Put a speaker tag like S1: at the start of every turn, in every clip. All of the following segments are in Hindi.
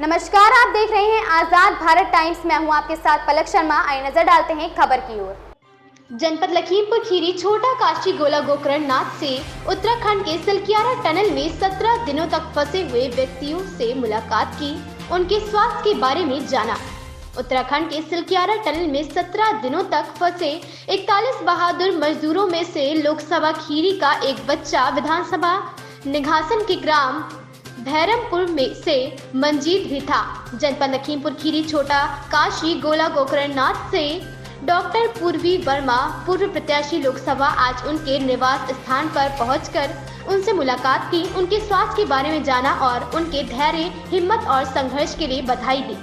S1: नमस्कार, आप देख रहे हैं आजाद भारत टाइम्स। मैं हूं आपके साथ पलक शर्मा। आइए नजर डालते हैं खबर की ओर। जनपद लखीमपुर खीरी छोटा काशी गोला गोकर्णनाथ से उत्तराखंड के सिलकियारा टनल में 17 दिनों तक फंसे हुए व्यक्तियों से मुलाकात की, उनके स्वास्थ्य के बारे में जाना। उत्तराखंड के सिलकियारा टनल में 17 दिनों तक फंसे 41 बहादुर मजदूरों में से लोकसभा खीरी का एक बच्चा विधानसभा निघासन के ग्राम भैरमपुर में से मंजीत भी था। जनपद लखीमपुर खीरी छोटा काशी गोला गोकर्णनाथ से डॉक्टर पूर्वी वर्मा पूर्व प्रत्याशी लोकसभा आज उनके निवास स्थान पर पहुंचकर उनसे मुलाकात की, उनके स्वास्थ्य के बारे में जाना और उनके धैर्य, हिम्मत और संघर्ष के लिए बधाई दी।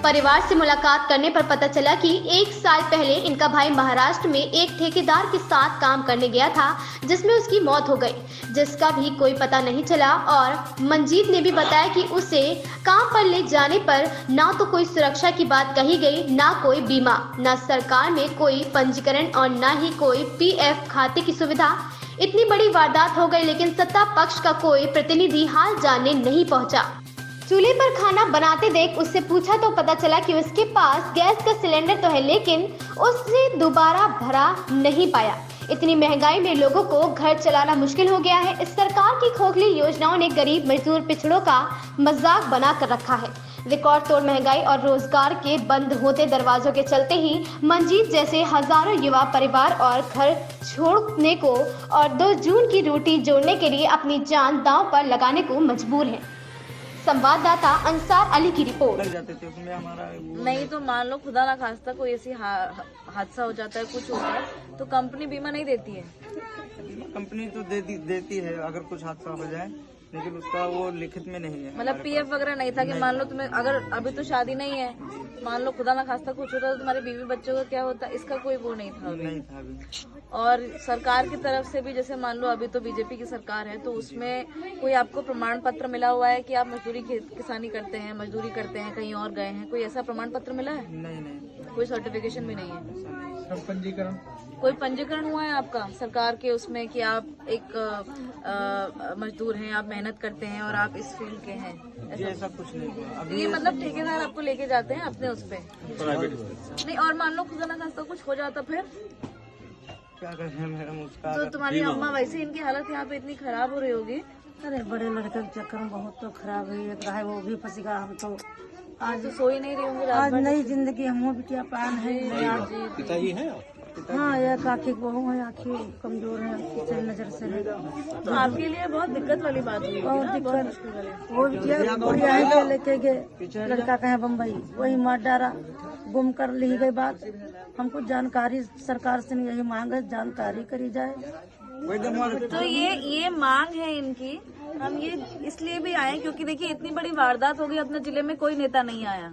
S1: परिवार से मुलाकात करने पर पता चला कि 1 साल पहले इनका भाई महाराष्ट्र में एक ठेकेदार के साथ काम करने गया था, जिसमें उसकी मौत हो गई, जिसका भी कोई पता नहीं चला। और मंजीत ने भी बताया कि उसे काम पर ले जाने पर ना तो कोई सुरक्षा की बात कही गई, ना कोई बीमा, ना सरकार में कोई पंजीकरण और ना ही कोई PF खाते की सुविधा। इतनी बड़ी वारदात हो गई, लेकिन सत्ता पक्ष का कोई प्रतिनिधि हाल जानने नहीं पहुंचा। चूल्हे पर खाना बनाते देख उससे पूछा तो पता चला कि उसके पास गैस का सिलेंडर तो है, लेकिन उसने दोबारा भरा नहीं पाया। इतनी महंगाई में लोगों को घर चलाना मुश्किल हो गया है। इस सरकार की खोखली योजनाओं ने गरीब मजदूर पिछड़ों का मजाक बना कर रखा है। रिकॉर्ड तोड़ महंगाई और रोजगार के बंद होते दरवाजों के चलते ही मंजीत जैसे हजारों युवा परिवार और घर छोड़ने को और 2 जून की रोटी जोड़ने के लिए अपनी जान दांव पर लगाने को मजबूर है। संवाददाता अंसार अली की रिपोर्ट।
S2: लग जाते थे उसमें हमारा
S3: नहीं तो मान लो खुदा ना खास्ता कोई ऐसी हादसा हो जाता है, कुछ होता है तो कंपनी बीमा नहीं देती है।
S2: कंपनी तो देती है अगर कुछ हादसा हो जाए, लेकिन उसका वो लिखित में नहीं है।
S3: मतलब PF वगैरह नहीं था कि मान लो तुम्हें अगर अभी तो शादी नहीं है, मान लो खुदा ना खास्ता कुछ होता तो तुम्हारे बीवी बच्चों का क्या होता, इसका कोई वो नहीं था
S2: अभी।
S3: और सरकार की तरफ से भी जैसे मान लो अभी तो बीजेपी की सरकार है, तो उसमें कोई आपको प्रमाण पत्र मिला हुआ है कि आप मजदूरी किसानी करते हैं, मजदूरी करते हैं, कहीं और गए हैं, कोई ऐसा प्रमाण पत्र मिला है?
S2: नहीं,
S3: कोई सर्टिफिकेशन भी नहीं है।
S2: पंजीकरण
S3: कोई पंजीकरण हुआ है आपका सरकार के उसमें कि आप एक मजदूर हैं, आप मेहनत करते हैं और आप इस फील्ड के हैं?
S2: ऐसा कुछ नहीं है।
S3: ये मतलब ठेकेदार आपको लेके जाते हैं अपने उस पे नहीं, और मान लो खुदा ना खास्ता कुछ हो जाता फिर
S2: क्या करें मैडम उसका?
S3: तो तुम्हारी अम्मा वैसे इनकी हालत यहाँ पे इतनी खराब हो रही होगी।
S4: अरे बड़े लड़के के चक्कर में बहुत तो खराब हुई है, वो भी फंसेगा। हम तो
S3: आज तो सो ही नहीं रही होंगी रात
S4: आज
S3: भर।
S4: नई जिंदगी हम बिटिया पान है।
S2: पिताजी है?
S4: हाँ, यह काकी बहू है, आँखें कमजोर है, नजर से है।
S3: तो आपके लिए बहुत दिक्कत वाली बात हुई
S4: बहुत दिक्कत। वो बिटिया बुढ़िया लेके गए, लड़का कहे बम्बई, वही मार डारा, गुम कर ली गई। बात हमको जानकारी सरकार से यही मांग है, जानकारी करी जाए।
S3: तो ये मांग है इनकी। हम ये इसलिए भी आए क्योंकि देखिए इतनी बड़ी वारदात हो गई, अपने जिले में कोई नेता नहीं आया,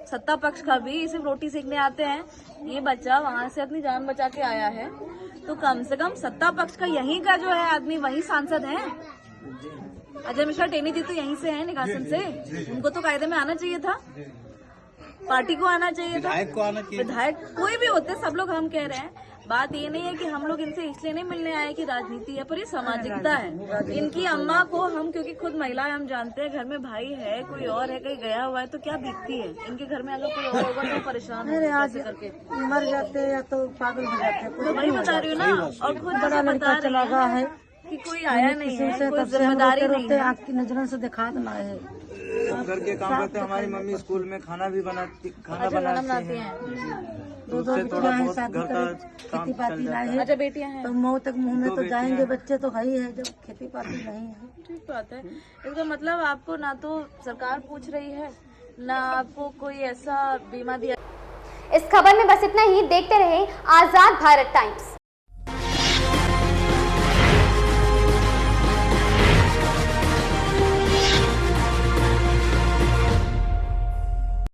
S3: सत्ता पक्ष का भी सिर्फ रोटी सेकने आते हैं। ये बच्चा वहाँ से अपनी जान बचा के आया है, तो कम से कम सत्ता पक्ष का यहीं का जो है आदमी वही सांसद है। अजय मिश्रा टेनी जी तो यहीं से है, निघासन से। उनको तो कायदे में आना चाहिए था, पार्टी को आना चाहिए था,
S2: विधायक को आना चाहिए,
S3: विधायक कोई भी होते, सब लोग हम कह रहे हैं। बात ये नहीं है कि हम लोग इनसे इसलिए नहीं मिलने आए कि राजनीति है, पर ये सामाजिकता है। इनकी अम्मा को हम, क्योंकि खुद महिला है, हम जानते हैं घर में भाई है, कोई और है, कहीं गया हुआ है तो क्या बीतती है इनके घर में। अगर कोई और होगा तो परेशान करके
S4: मर जाते हैं या तो पागल हो जाते हैं।
S3: तो वही बता रही हूँ ना, और खुद
S4: बड़ा लड़का चला गया है
S3: कि कोई आया नहीं है, कोई
S4: तब से हम
S3: जिम्मेदारी नहीं
S4: रोते
S3: है।
S4: आँख की नजरों से दिखा देना है।
S2: घर के काम करते। हमारी मम्मी स्कूल में खाना बनाती है।
S4: दो बिटिया हैं, शादी करे, खेती पाती लाए हैं।
S3: अच्छा बेटियां हैं,
S4: तो मौत तक मुंह में तो जाएंगे बच्चे, तो है ही है जब खेती पाती नहीं है।
S3: ठीक बात है। इसका मतलब आपको ना तो सरकार पूछ रही है, ना आपको कोई ऐसा बीमा दिया।
S1: इस खबर में बस इतना ही। देखते रहे आजाद भारत टाइम्स।